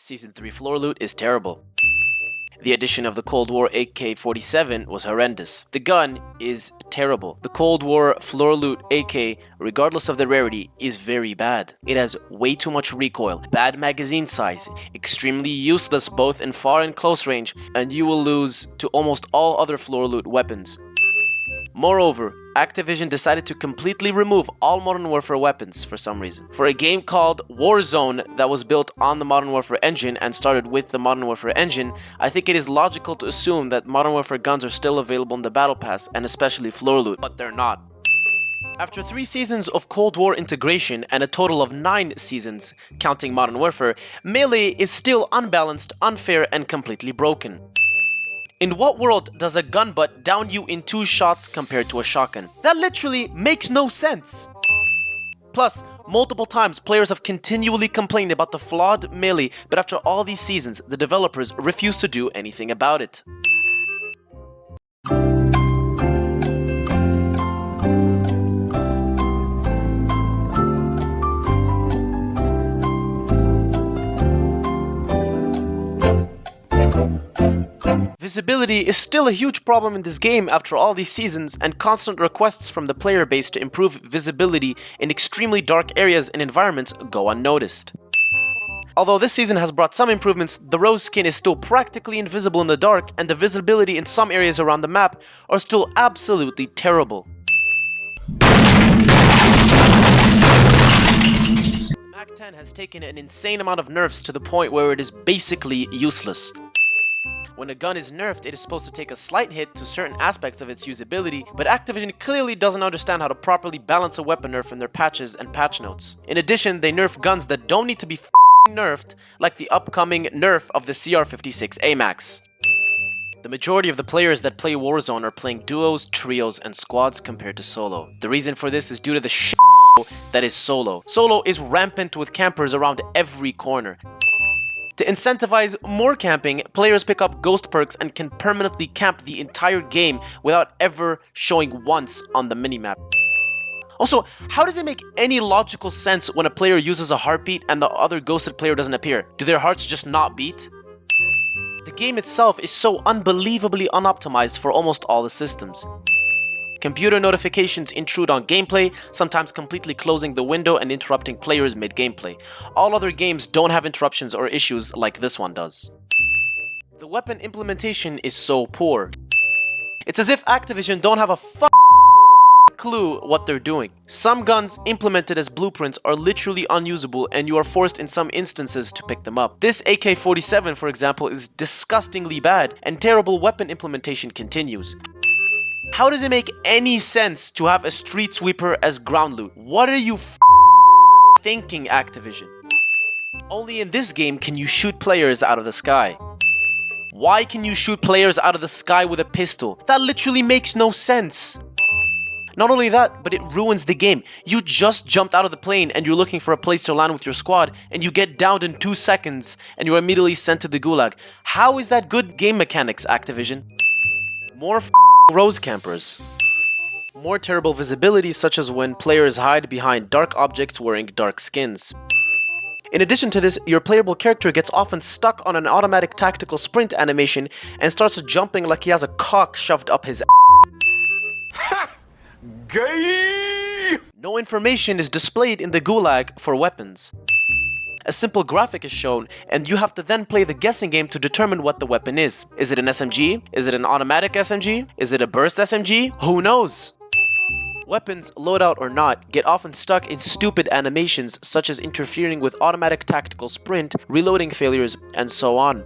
Season 3 floor loot is terrible. The addition of the Cold War AK-47 was horrendous. The gun is terrible. The Cold War floor loot AK, regardless of the rarity, is very bad. It has way too much recoil, bad magazine size, extremely useless both in far and close range, and you will lose to almost all other floor loot weapons. Moreover, Activision decided to completely remove all Modern Warfare weapons for some reason. For a game called Warzone that was built on the Modern Warfare engine and started with the Modern Warfare engine, I think it is logical to assume that Modern Warfare guns are still available in the Battle Pass and especially floor loot, but they're not. After 3 seasons of Cold War integration and a total of 9 seasons, counting Modern Warfare, Melee is still unbalanced, unfair, and completely broken. In what world does a gun butt down you in 2 shots compared to a shotgun? That literally makes no sense. Plus, multiple times players have continually complained about the flawed Melee, but after all these seasons, the developers refuse to do anything about it. Visibility is still a huge problem in this game after all these seasons, and constant requests from the player base to improve visibility in extremely dark areas and environments go unnoticed. Although this season has brought some improvements, the Rose skin is still practically invisible in the dark, and the visibility in some areas around the map are still absolutely terrible. The MAC-10 has taken an insane amount of nerfs to the point where it is basically useless. When a gun is nerfed, it is supposed to take a slight hit to certain aspects of its usability, but Activision clearly doesn't understand how to properly balance a weapon nerf in their patches and patch notes. In addition, they nerf guns that don't need to be nerfed, like the upcoming nerf of the CR56 AMAX. The majority of the players that play Warzone are playing duos, trios, and squads compared to solo. The reason for this is due to the shit that is solo. Solo is rampant with campers around every corner. To incentivize more camping, players pick up ghost perks and can permanently camp the entire game without ever showing once on the minimap. Also, how does it make any logical sense when a player uses a heartbeat and the other ghosted player doesn't appear? Do their hearts just not beat? The game itself is so unbelievably unoptimized for almost all the systems. Computer notifications intrude on gameplay, sometimes completely closing the window and interrupting players mid-gameplay. All other games don't have interruptions or issues like this one does. The weapon implementation is so poor. It's as if Activision don't have a clue what they're doing. Some guns implemented as blueprints are literally unusable and you are forced in some instances to pick them up. This AK-47, for example, is disgustingly bad and terrible weapon implementation continues. How does it make any sense to have a street sweeper as ground loot? What are you thinking, Activision? Only in this game can you shoot players out of the sky. Why can you shoot players out of the sky with a pistol? That literally makes no sense. Not only that, but it ruins the game. You just jumped out of the plane and you're looking for a place to land with your squad and you get downed in 2 seconds and you're immediately sent to the gulag. How is that good game mechanics, Activision? More Rose campers. More terrible visibility, such as when players hide behind dark objects wearing dark skins. In addition to this, your playable character gets often stuck on an automatic tactical sprint animation and starts jumping like he has a cock shoved up his Ha! Gay! No information is displayed in the gulag for weapons. A simple graphic is shown, and you have to then play the guessing game to determine what the weapon is. Is it an SMG? Is it an automatic SMG? Is it a burst SMG? Who knows? Weapons, loadout or not, get often stuck in stupid animations such as interfering with automatic tactical sprint, reloading failures, and so on.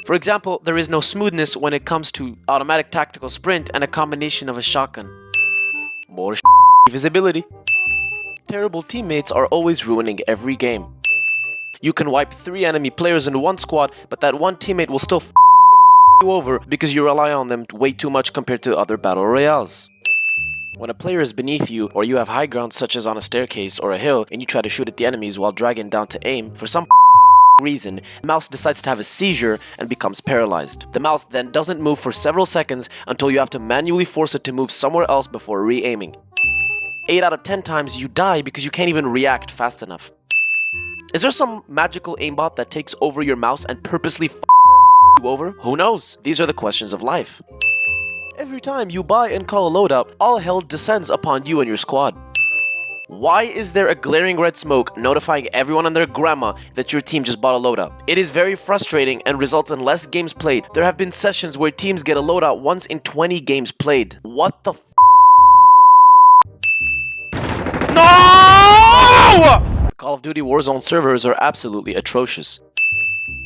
For example, there is no smoothness when it comes to automatic tactical sprint and a combination of a shotgun. More visibility. Terrible teammates are always ruining every game. You can wipe 3 enemy players in one squad, but that one teammate will still you over because you rely on them way too much compared to other battle royales. When a player is beneath you, or you have high ground such as on a staircase or a hill, and you try to shoot at the enemies while dragging down to aim, for some reason, the mouse decides to have a seizure and becomes paralyzed. The mouse then doesn't move for several seconds until you have to manually force it to move somewhere else before re-aiming. 8 out of 10 times you die because you can't even react fast enough. Is there some magical aimbot that takes over your mouse and purposely you over? Who knows? These are the questions of life. Every time you buy and call a loadout, all hell descends upon you and your squad. Why is there a glaring red smoke notifying everyone and their grandma that your team just bought a loadout? It is very frustrating and results in less games played. There have been sessions where teams get a loadout once in 20 games played. What the No! Call of Duty Warzone servers are absolutely atrocious.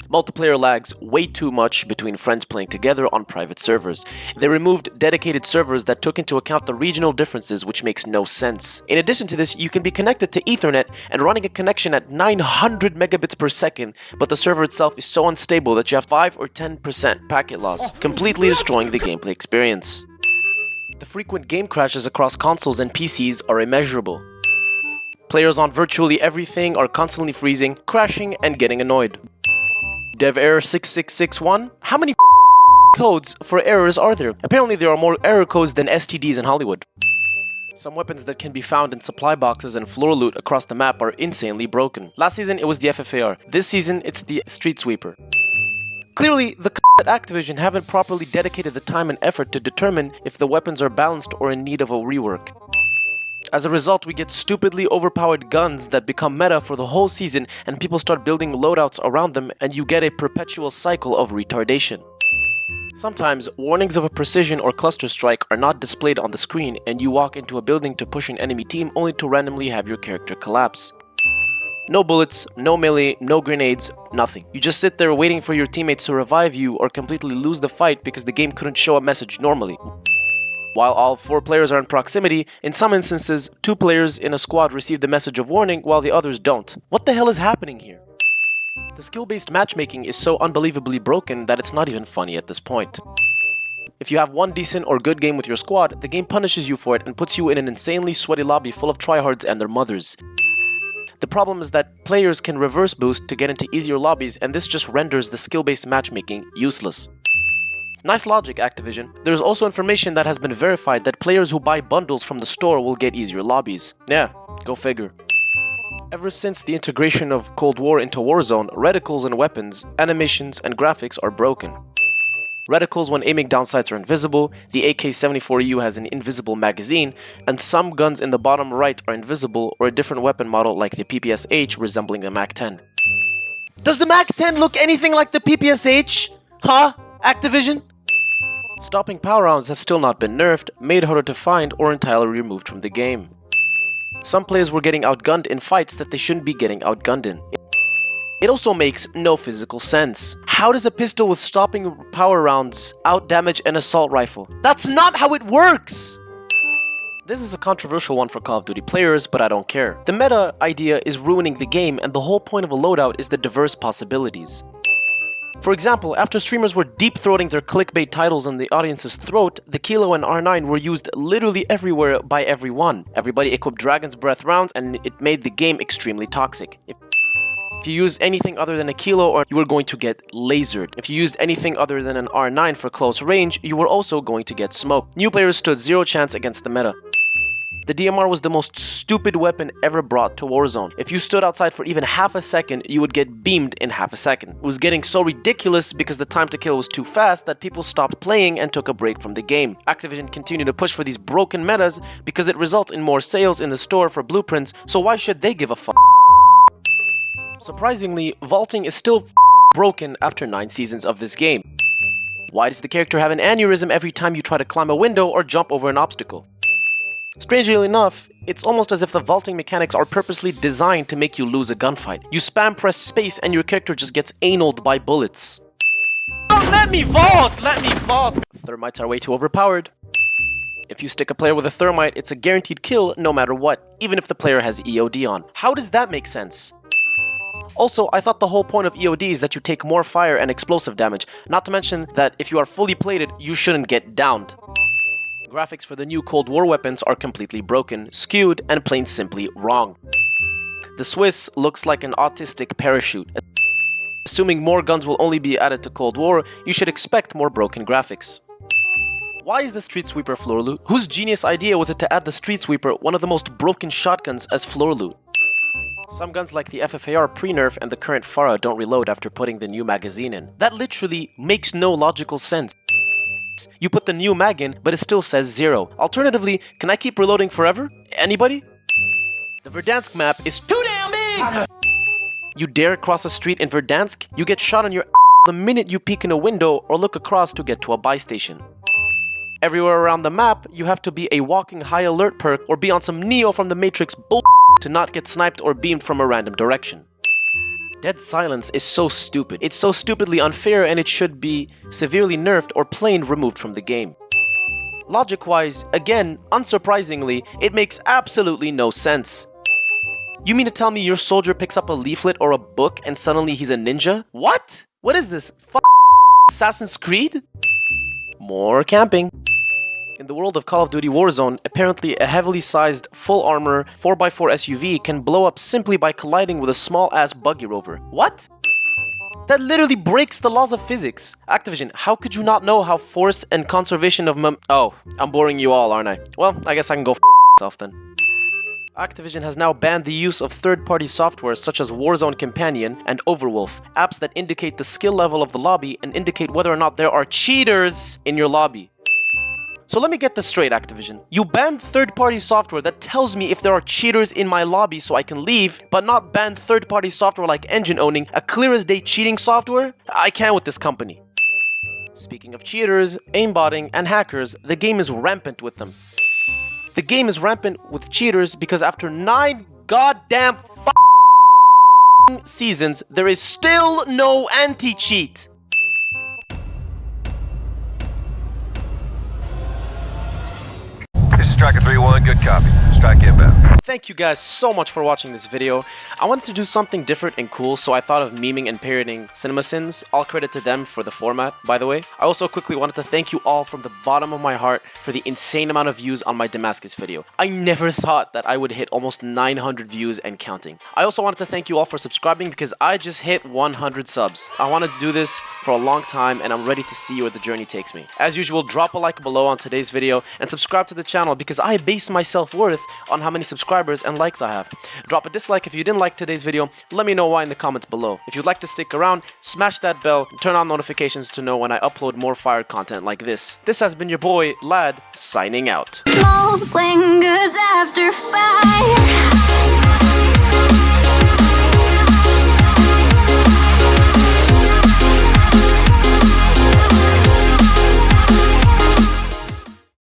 Multiplayer lags way too much between friends playing together on private servers. They removed dedicated servers that took into account the regional differences, which makes no sense. In addition to this, you can be connected to Ethernet and running a connection at 900 megabits per second, but the server itself is so unstable that you have 5 or 10% packet loss, completely destroying the gameplay experience. The frequent game crashes across consoles and PCs are immeasurable. Players on virtually everything are constantly freezing, crashing, and getting annoyed. Dev error 6661? How many codes for errors are there? Apparently there are more error codes than STDs in Hollywood. Some weapons that can be found in supply boxes and floor loot across the map are insanely broken. Last season it was the FFAR. This season it's the Street Sweeper. Clearly, the at Activision haven't properly dedicated the time and effort to determine if the weapons are balanced or in need of a rework. As a result, we get stupidly overpowered guns that become meta for the whole season and people start building loadouts around them and you get a perpetual cycle of retardation. Sometimes, warnings of a precision or cluster strike are not displayed on the screen and you walk into a building to push an enemy team only to randomly have your character collapse. No bullets, no melee, no grenades, nothing. You just sit there waiting for your teammates to revive you or completely lose the fight because the game couldn't show a message normally. While all 4 players are in proximity, in some instances, 2 players in a squad receive the message of warning while the others don't. What the hell is happening here? The skill-based matchmaking is so unbelievably broken that it's not even funny at this point. If you have one decent or good game with your squad, the game punishes you for it and puts you in an insanely sweaty lobby full of tryhards and their mothers. The problem is that players can reverse boost to get into easier lobbies and this just renders the skill-based matchmaking useless. Nice logic, Activision. There's also information that has been verified that players who buy bundles from the store will get easier lobbies. Yeah, go figure. Ever since the integration of Cold War into Warzone, reticles and weapons, animations, and graphics are broken. Reticles when aiming down sights are invisible, the AK-74U has an invisible magazine, and some guns in the bottom right are invisible or a different weapon model like the PPSH resembling the MAC-10. Does the MAC-10 look anything like the PPSH? Huh? Activision? Stopping power rounds have still not been nerfed, made harder to find, or entirely removed from the game. Some players were getting outgunned in fights that they shouldn't be getting outgunned in. It also makes no physical sense. How does a pistol with stopping power rounds outdamage an assault rifle? That's not how it works! This is a controversial one for Call of Duty players, but I don't care. The meta idea is ruining the game, and the whole point of a loadout is the diverse possibilities. For example, after streamers were deep-throating their clickbait titles in the audience's throat, the Kilo and R9 were used literally everywhere by everyone. Everybody equipped Dragon's Breath rounds and it made the game extremely toxic. If you used anything other than a Kilo, you were going to get lasered. If you used anything other than an R9 for close range, you were also going to get smoked. New players stood zero chance against the meta. The DMR was the most stupid weapon ever brought to Warzone. If you stood outside for even half a second, you would get beamed in half a second. It was getting so ridiculous because the time to kill was too fast that people stopped playing and took a break from the game. Activision continued to push for these broken metas because it results in more sales in the store for blueprints, so why should they give a fuck? Surprisingly, vaulting is still broken after 9 seasons of this game. Why does the character have an aneurysm every time you try to climb a window or jump over an obstacle? Strangely enough, it's almost as if the vaulting mechanics are purposely designed to make you lose a gunfight. You spam press space and your character just gets analed by bullets. Oh, let me vault! Let me vault! Thermites are way too overpowered. If you stick a player with a thermite, it's a guaranteed kill no matter what, even if the player has EOD on. How does that make sense? Also, I thought the whole point of EOD is that you take more fire and explosive damage, not to mention that if you are fully plated, you shouldn't get downed. Graphics for the new Cold War weapons are completely broken, skewed, and plain simply wrong. The Swiss looks like an autistic parachute. Assuming more guns will only be added to Cold War, you should expect more broken graphics. Why is the Street Sweeper floor loot? Whose genius idea was it to add the Street Sweeper, one of the most broken shotguns, as floor loot? Some guns like the FFAR pre-nerf and the current FARA don't reload after putting the new magazine in. That literally makes no logical sense. You put the new mag in, but it still says 0. Alternatively, can I keep reloading forever? Anybody? The Verdansk map is too damn big! You dare cross a street in Verdansk, you get shot on your the minute you peek in a window or look across to get to a buy station. Everywhere around the map, you have to be a walking high alert perk or be on some Neo from the Matrix bull to not get sniped or beamed from a random direction. Dead silence is so stupid. It's so stupidly unfair and it should be severely nerfed or plain removed from the game. Logic-wise, again, unsurprisingly, it makes absolutely no sense. You mean to tell me your soldier picks up a leaflet or a book and suddenly he's a ninja? What? What is this? Assassin's Creed? More camping. In the world of Call of Duty Warzone, apparently a heavily sized, full armor 4x4 SUV can blow up simply by colliding with a small-ass buggy rover. What? That literally breaks the laws of physics. Activision, how could you not know how force and conservation of Oh, I'm boring you all, aren't I? Well, I guess I can go myself then. Activision has now banned the use of third-party software such as Warzone Companion and Overwolf, apps that indicate the skill level of the lobby and indicate whether or not there are cheaters in your lobby. So let me get this straight, Activision. You banned third-party software that tells me if there are cheaters in my lobby so I can leave, but not ban third-party software like engine owning, a clear-as-day cheating software? I can't with this company. Speaking of cheaters, aimbotting, and hackers, the game is rampant with them. The game is rampant with cheaters because after 9 goddamn seasons, there is still no anti-cheat. This is Striker 3-1, good copy. Strike inbound. Thank you guys so much for watching this video. I wanted to do something different and cool, so I thought of memeing and parodying CinemaSins. All credit to them for the format, by the way. I also quickly wanted to thank you all from the bottom of my heart for the insane amount of views on my Damascus video. I never thought that I would hit almost 900 views and counting. I also wanted to thank you all for subscribing because I just hit 100 subs. I want to do this for a long time and I'm ready to see where the journey takes me. As usual, drop a like below on today's video and subscribe to the channel because I base my self-worth on how many subscribers and likes I have. Drop a dislike if you didn't like today's video. Let me know why in the comments below. If you'd like to stick around, smash that bell and turn on notifications to know when I upload more fire content like this. This has been your boy, Lad, signing out. Smoke lingers after fire.